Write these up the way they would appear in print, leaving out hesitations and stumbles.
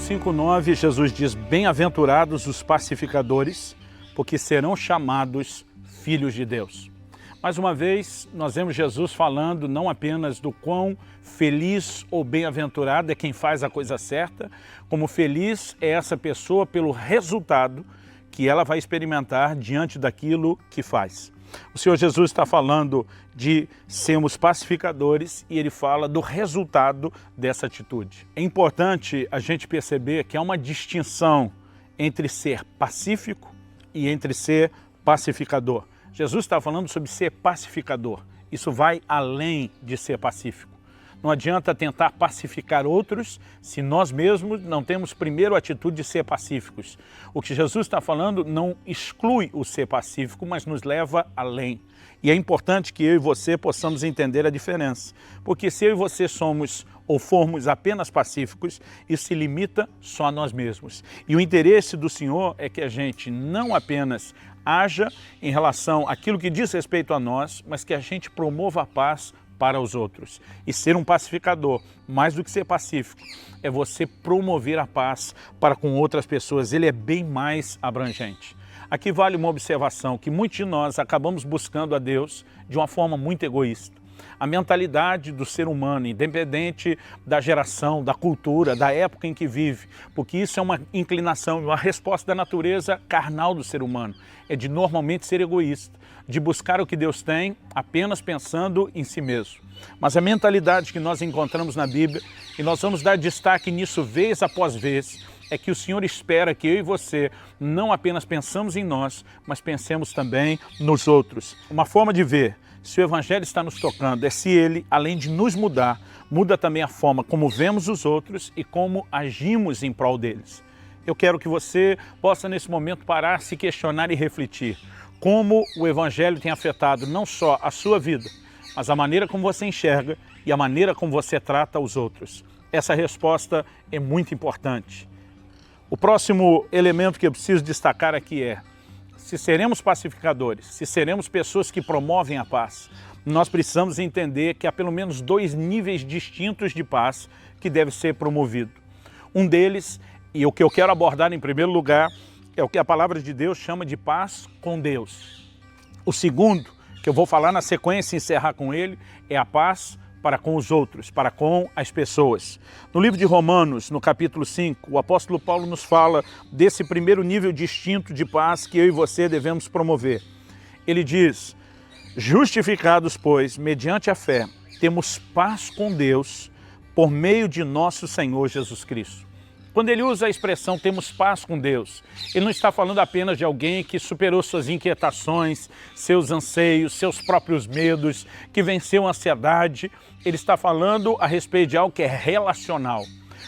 5,9, Jesus diz: bem-aventurados os pacificadores, porque serão chamados filhos de Deus. Mais uma vez, nós vemos Jesus falando não apenas do quão feliz ou bem-aventurado é quem faz a coisa certa, como feliz é essa pessoa pelo resultado que ela vai experimentar diante daquilo que faz. O Senhor Jesus está falando de sermos pacificadores e Ele fala do resultado dessa atitude. É importante a gente perceber que há uma distinção entre ser pacífico e entre ser pacificador. Jesus está falando sobre ser pacificador. Isso vai além de ser pacífico. Não adianta tentar pacificar outros se nós mesmos não temos primeiro a atitude de ser pacíficos. O que Jesus está falando não exclui o ser pacífico, mas nos leva além. E é importante que eu e você possamos entender a diferença. Porque se eu e você somos ou formos apenas pacíficos, isso se limita só a nós mesmos. E o interesse do Senhor é que a gente não apenas haja em relação àquilo que diz respeito a nós, mas que a gente promova a paz para os outros. E ser um pacificador, mais do que ser pacífico, é você promover a paz para com outras pessoas. Ele é bem mais abrangente. Aqui vale uma observação, que muitos de nós acabamos buscando a Deus de uma forma muito egoísta. A mentalidade do ser humano, independente da geração, da cultura, da época em que vive, porque isso é uma inclinação, uma resposta da natureza carnal do ser humano, é de normalmente ser egoísta, de buscar o que Deus tem apenas pensando em si mesmo. Mas a mentalidade que nós encontramos na Bíblia, e nós vamos dar destaque nisso vez após vez, é que o Senhor espera que eu e você não apenas pensamos em nós, mas pensemos também nos outros. Uma forma de ver se o Evangelho está nos tocando é se ele, além de nos mudar, muda também a forma como vemos os outros e como agimos em prol deles. Eu quero que você possa nesse momento parar, se questionar e refletir como o Evangelho tem afetado não só a sua vida, mas a maneira como você enxerga e a maneira como você trata os outros. Essa resposta é muito importante. O próximo elemento que eu preciso destacar aqui é: se seremos pacificadores, se seremos pessoas que promovem a paz, nós precisamos entender que há pelo menos dois níveis distintos de paz que deve ser promovido. Um deles, e o que eu quero abordar em primeiro lugar, é o que a palavra de Deus chama de paz com Deus. O segundo, que eu vou falar na sequência e encerrar com ele, é a paz para com os outros, para com as pessoas. No livro de Romanos, no capítulo 5, o apóstolo Paulo nos fala desse primeiro nível distinto de paz que eu e você devemos promover. Ele diz: justificados, pois, mediante a fé, temos paz com Deus por meio de nosso Senhor Jesus Cristo. Quando ele usa a expressão temos paz com Deus, ele não está falando apenas de alguém que superou suas inquietações, seus anseios, seus próprios medos, que venceu a ansiedade. Ele está falando a respeito de algo que é relacional.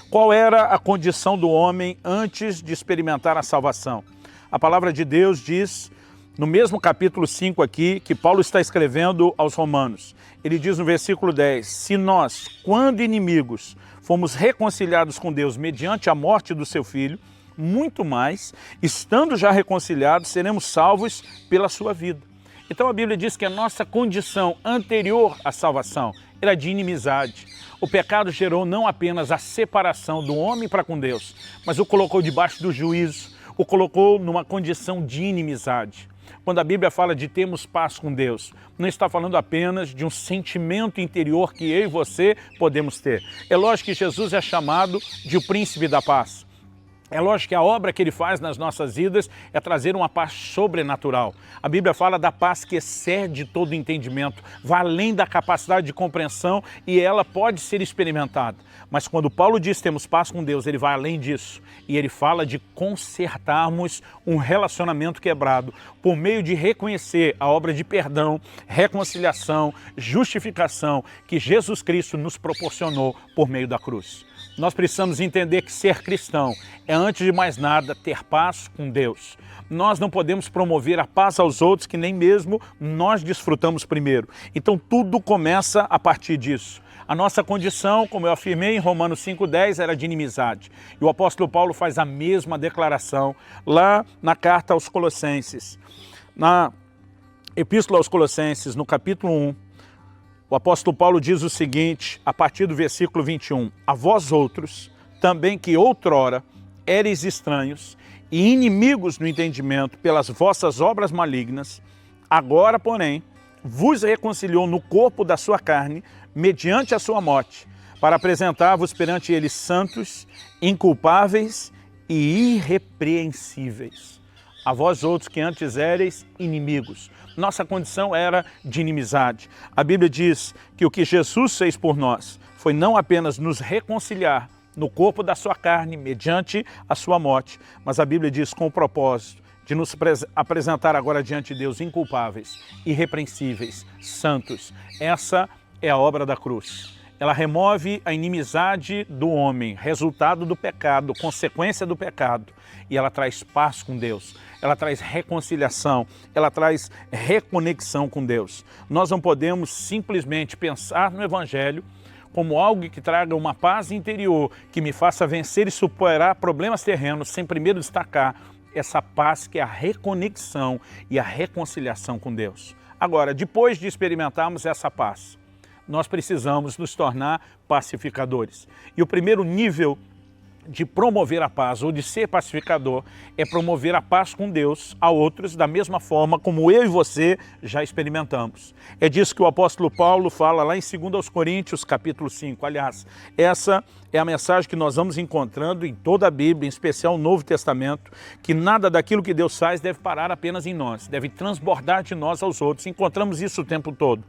Qual era a condição do homem antes de experimentar a salvação? A palavra de Deus diz, no mesmo capítulo 5 aqui, que Paulo está escrevendo aos Romanos, ele diz no versículo 10, se nós, quando inimigos, fomos reconciliados com Deus mediante a morte do seu Filho, muito mais, estando já reconciliados, seremos salvos pela sua vida. Então a Bíblia diz que a nossa condição anterior à salvação era de inimizade. O pecado gerou não apenas a separação do homem para com Deus, mas o colocou debaixo do juízo, o colocou numa condição de inimizade. Quando a Bíblia fala de termos paz com Deus, não está falando apenas de um sentimento interior que eu e você podemos ter. É lógico que Jesus é chamado de o príncipe da paz. É lógico que a obra que ele faz nas nossas vidas é trazer uma paz sobrenatural. A Bíblia fala da paz que excede todo entendimento, vai além da capacidade de compreensão e ela pode ser experimentada. Mas quando Paulo diz que temos paz com Deus, ele vai além disso. E ele fala de consertarmos um relacionamento quebrado por meio de reconhecer a obra de perdão, reconciliação, justificação que Jesus Cristo nos proporcionou por meio da cruz. Nós precisamos entender que ser cristão é, antes de mais nada, ter paz com Deus. Nós não podemos promover a paz aos outros que nem mesmo nós desfrutamos primeiro. Então tudo começa a partir disso. A nossa condição, como eu afirmei em Romanos 5,10, era de inimizade. E o apóstolo Paulo faz a mesma declaração lá na carta aos Colossenses. Na Epístola aos Colossenses, no capítulo 1, o apóstolo Paulo diz o seguinte, a partir do versículo 21, a vós outros, também que outrora éreis estranhos e inimigos no entendimento pelas vossas obras malignas, agora, porém, vos reconciliou no corpo da sua carne, mediante a sua morte, para apresentar-vos perante ele santos, inculpáveis e irrepreensíveis. A vós outros que antes éreis inimigos. Nossa condição era de inimizade. A Bíblia diz que o que Jesus fez por nós foi não apenas nos reconciliar no corpo da sua carne, mediante a sua morte, mas a Bíblia diz com o propósito de nos apresentar agora diante de Deus inculpáveis, irrepreensíveis, santos. Essa é a obra da cruz. Ela remove a inimizade do homem, resultado do pecado, consequência do pecado, e ela traz paz com Deus, ela traz reconciliação, ela traz reconexão com Deus. Nós não podemos simplesmente pensar no Evangelho como algo que traga uma paz interior, que me faça vencer e superar problemas terrenos, sem primeiro destacar essa paz que é a reconexão e a reconciliação com Deus. Agora, depois de experimentarmos essa paz, nós precisamos nos tornar pacificadores. E o primeiro nível de promover a paz ou de ser pacificador é promover a paz com Deus a outros da mesma forma como eu e você já experimentamos. É disso que o apóstolo Paulo fala lá em 2 Coríntios capítulo 5. Aliás, essa é a mensagem que nós vamos encontrando em toda a Bíblia, em especial no Novo Testamento, que nada daquilo que Deus faz deve parar apenas em nós, deve transbordar de nós aos outros. Encontramos isso o tempo todo,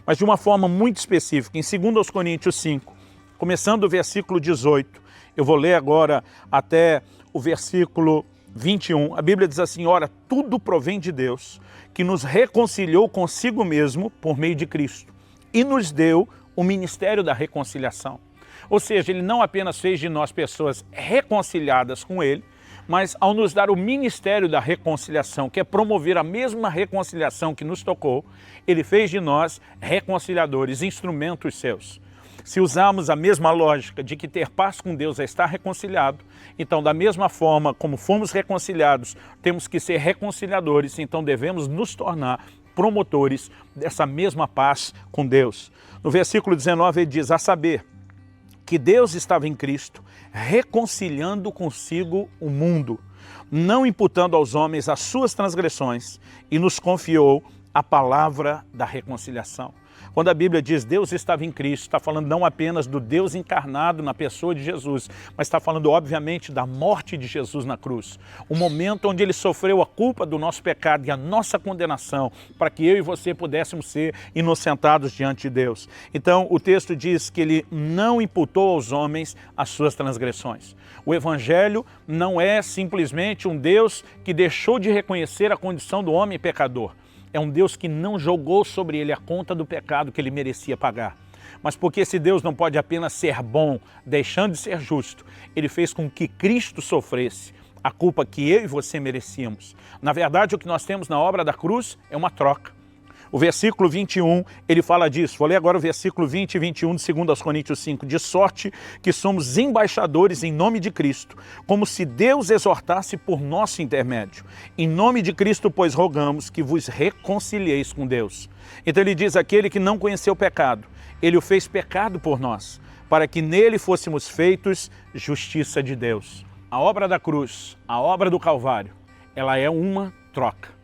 mas de uma forma muito específica. Em 2 Coríntios 5, começando o versículo 18, eu vou ler agora até o versículo 21. A Bíblia diz assim: ora, tudo provém de Deus, que nos reconciliou consigo mesmo por meio de Cristo e nos deu o ministério da reconciliação. Ou seja, ele não apenas fez de nós pessoas reconciliadas com ele, mas ao nos dar o ministério da reconciliação, que é promover a mesma reconciliação que nos tocou, ele fez de nós reconciliadores, instrumentos seus. Se usarmos a mesma lógica de que ter paz com Deus é estar reconciliado, então da mesma forma como fomos reconciliados, temos que ser reconciliadores, então devemos nos tornar promotores dessa mesma paz com Deus. No versículo 19 ele diz, a saber, que Deus estava em Cristo, reconciliando consigo o mundo, não imputando aos homens as suas transgressões, e nos confiou a palavra da reconciliação. Quando a Bíblia diz Deus estava em Cristo, está falando não apenas do Deus encarnado na pessoa de Jesus, mas está falando obviamente da morte de Jesus na cruz. O momento onde ele sofreu a culpa do nosso pecado e a nossa condenação, para que eu e você pudéssemos ser inocentados diante de Deus. Então o texto diz que ele não imputou aos homens as suas transgressões. O Evangelho não é simplesmente um Deus que deixou de reconhecer a condição do homem pecador. É um Deus que não jogou sobre ele a conta do pecado que ele merecia pagar. Mas porque esse Deus não pode apenas ser bom, deixando de ser justo, ele fez com que Cristo sofresse a culpa que eu e você merecíamos. Na verdade, o que nós temos na obra da cruz é uma troca. O versículo 21, ele fala disso. Vou ler agora o versículo 20 e 21 de 2 Coríntios 5. De sorte que somos embaixadores em nome de Cristo, como se Deus exortasse por nosso intermédio. Em nome de Cristo, pois, rogamos que vos reconcilieis com Deus. Então ele diz, aquele que não conheceu o pecado, ele o fez pecado por nós, para que nele fôssemos feitos justiça de Deus. A obra da cruz, a obra do Calvário, ela é uma troca.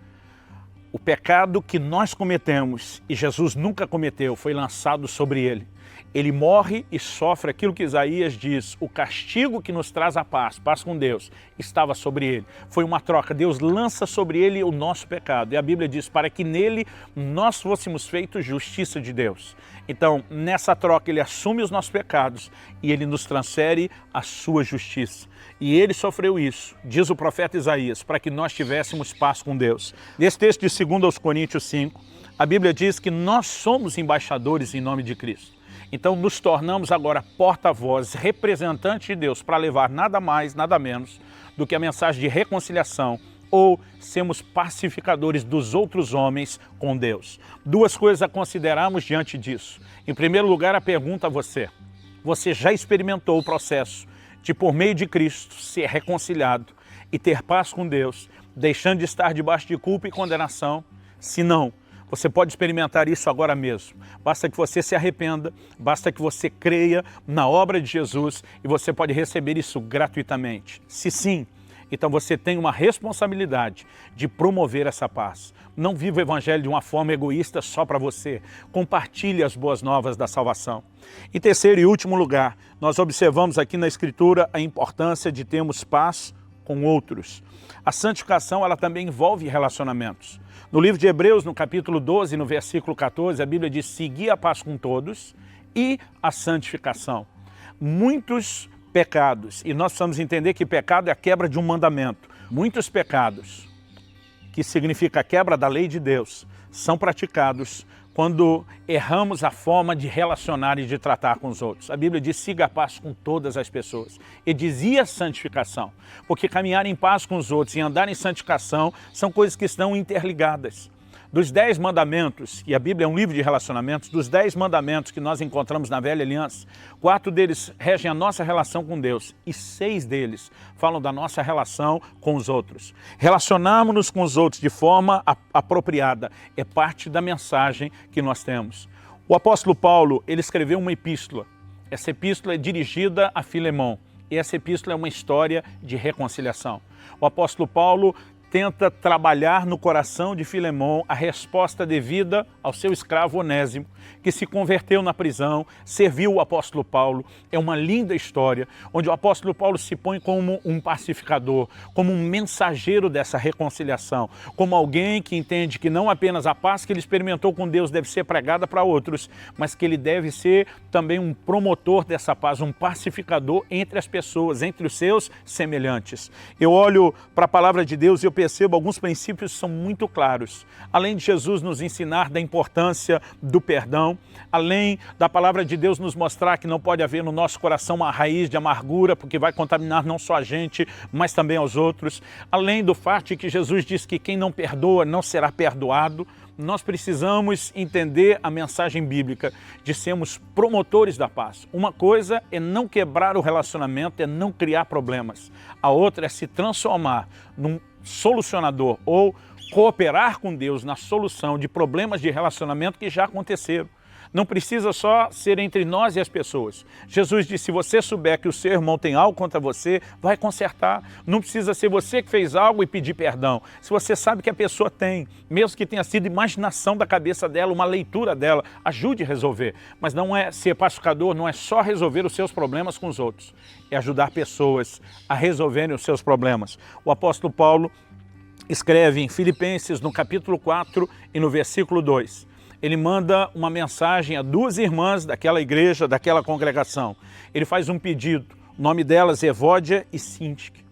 O pecado que nós cometemos, e Jesus nunca cometeu, foi lançado sobre ele. Ele morre e sofre aquilo que Isaías diz, o castigo que nos traz a paz, paz com Deus, estava sobre ele. Foi uma troca, Deus lança sobre ele o nosso pecado. E a Bíblia diz, para que nele nós fôssemos feitos justiça de Deus. Então, nessa troca, ele assume os nossos pecados e ele nos transfere a sua justiça. E ele sofreu isso, diz o profeta Isaías, para que nós tivéssemos paz com Deus. Nesse texto de 2 Coríntios 5, a Bíblia diz que nós somos embaixadores em nome de Cristo. Então nos tornamos agora porta-vozes, representantes de Deus, para levar nada mais, nada menos do que a mensagem de reconciliação, ou sermos pacificadores dos outros homens com Deus. Duas coisas a considerarmos diante disso. Em primeiro lugar, a pergunta a você. Você já experimentou o processo de, por meio de Cristo, ser reconciliado e ter paz com Deus, deixando de estar debaixo de culpa e condenação? Se não, Você pode experimentar isso agora mesmo. Basta que você se arrependa, basta que você creia na obra de Jesus e você pode receber isso gratuitamente. Se sim, então você tem uma responsabilidade de promover essa paz. Não viva o Evangelho de uma forma egoísta só para você. Compartilhe as boas novas da salvação. Em terceiro e último lugar, nós observamos aqui na Escritura a importância de termos paz com outros. A santificação, ela também envolve relacionamentos. No livro de Hebreus, no capítulo 12, no versículo 14, a Bíblia diz: segui a paz com todos e a santificação. Muitos pecados, e nós precisamos entender que pecado é a quebra de um mandamento. Muitos pecados, que significa a quebra da lei de Deus, são praticados quando erramos a forma de relacionar e de tratar com os outros. A Bíblia diz: siga a paz com todas as pessoas. E dizia santificação, porque caminhar em paz com os outros e andar em santificação são coisas que estão interligadas. Dos 10 mandamentos, e a Bíblia é um livro de relacionamentos, dos 10 mandamentos que nós encontramos na Velha Aliança, 4 deles regem a nossa relação com Deus e 6 deles falam da nossa relação com os outros. Relacionarmos-nos com os outros de forma apropriada é parte da mensagem que nós temos. O apóstolo Paulo, ele escreveu uma epístola. Essa epístola é dirigida a Filemão e essa epístola é uma história de reconciliação. O apóstolo Paulo tenta trabalhar no coração de Filemão a resposta devida ao seu escravo Onésimo, que se converteu na prisão, serviu o apóstolo Paulo. É uma linda história, onde o apóstolo Paulo se põe como um pacificador, como um mensageiro dessa reconciliação, como alguém que entende que não apenas a paz que ele experimentou com Deus deve ser pregada para outros, mas que ele deve ser também um promotor dessa paz, um pacificador entre as pessoas, entre os seus semelhantes. Eu olho para a palavra de Deus e eu percebo alguns princípios que são muito claros. Além de Jesus nos ensinar da importância do perdão, além da palavra de Deus nos mostrar que não pode haver no nosso coração uma raiz de amargura, porque vai contaminar não só a gente, mas também aos outros. Além do fato de que Jesus diz que quem não perdoa não será perdoado, nós precisamos entender a mensagem bíblica de sermos promotores da paz. Uma coisa é não quebrar o relacionamento, é não criar problemas. A outra é se transformar num solucionador ou cooperar com Deus na solução de problemas de relacionamento que já aconteceram. Não precisa só ser entre nós e as pessoas. Jesus disse: se você souber que o seu irmão tem algo contra você, vai consertar. Não precisa ser você que fez algo e pedir perdão. Se você sabe que a pessoa tem, mesmo que tenha sido imaginação da cabeça dela, uma leitura dela, ajude a resolver. Mas não é ser pacificador, não é só resolver os seus problemas com os outros. É ajudar pessoas a resolverem os seus problemas. O apóstolo Paulo escreve em Filipenses, no capítulo 4 e no versículo 2. Ele manda uma mensagem a 2 irmãs daquela igreja, daquela congregação. Ele faz um pedido, o nome delas é Evódia e Sintique.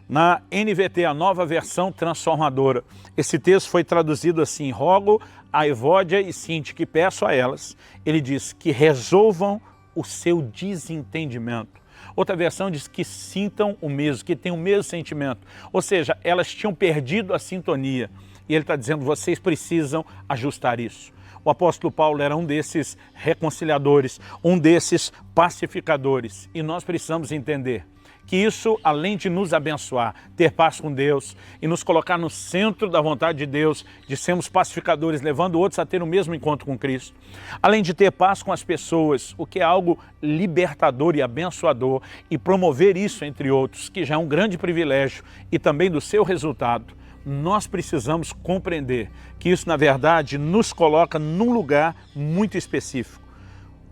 Na NVT, a nova versão transformadora, esse texto foi traduzido assim: rogo a Evódia e Sintique, que peço a elas, ele diz, que resolvam o seu desentendimento. Outra versão diz que sintam o mesmo, que tenham o mesmo sentimento. Ou seja, elas tinham perdido a sintonia. E ele está dizendo: vocês precisam ajustar isso. O apóstolo Paulo era um desses reconciliadores, um desses pacificadores. E nós precisamos entender que isso, além de nos abençoar, ter paz com Deus e nos colocar no centro da vontade de Deus, de sermos pacificadores, levando outros a ter o mesmo encontro com Cristo, além de ter paz com as pessoas, o que é algo libertador e abençoador, e promover isso entre outros, que já é um grande privilégio, e também do seu resultado, nós precisamos compreender que isso, na verdade, nos coloca num lugar muito específico.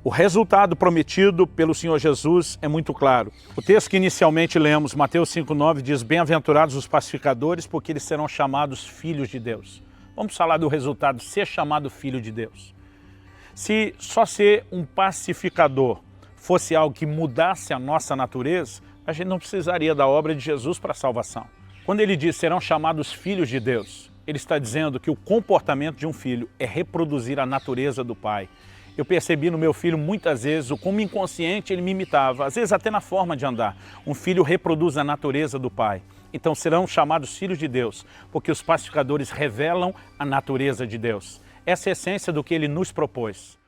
O resultado prometido pelo Senhor Jesus é muito claro. O texto que inicialmente lemos, Mateus 5,9, diz: bem-aventurados os pacificadores, porque eles serão chamados filhos de Deus. Vamos falar do resultado, ser chamado filho de Deus. Se só ser um pacificador fosse algo que mudasse a nossa natureza, a gente não precisaria da obra de Jesus para a salvação. Quando ele diz serão chamados filhos de Deus, ele está dizendo que o comportamento de um filho é reproduzir a natureza do pai. Eu percebi no meu filho muitas vezes o como inconsciente ele me imitava, às vezes até na forma de andar. Um filho reproduz a natureza do pai. Então serão chamados filhos de Deus, porque os pacificadores revelam a natureza de Deus. Essa é a essência do que ele nos propôs.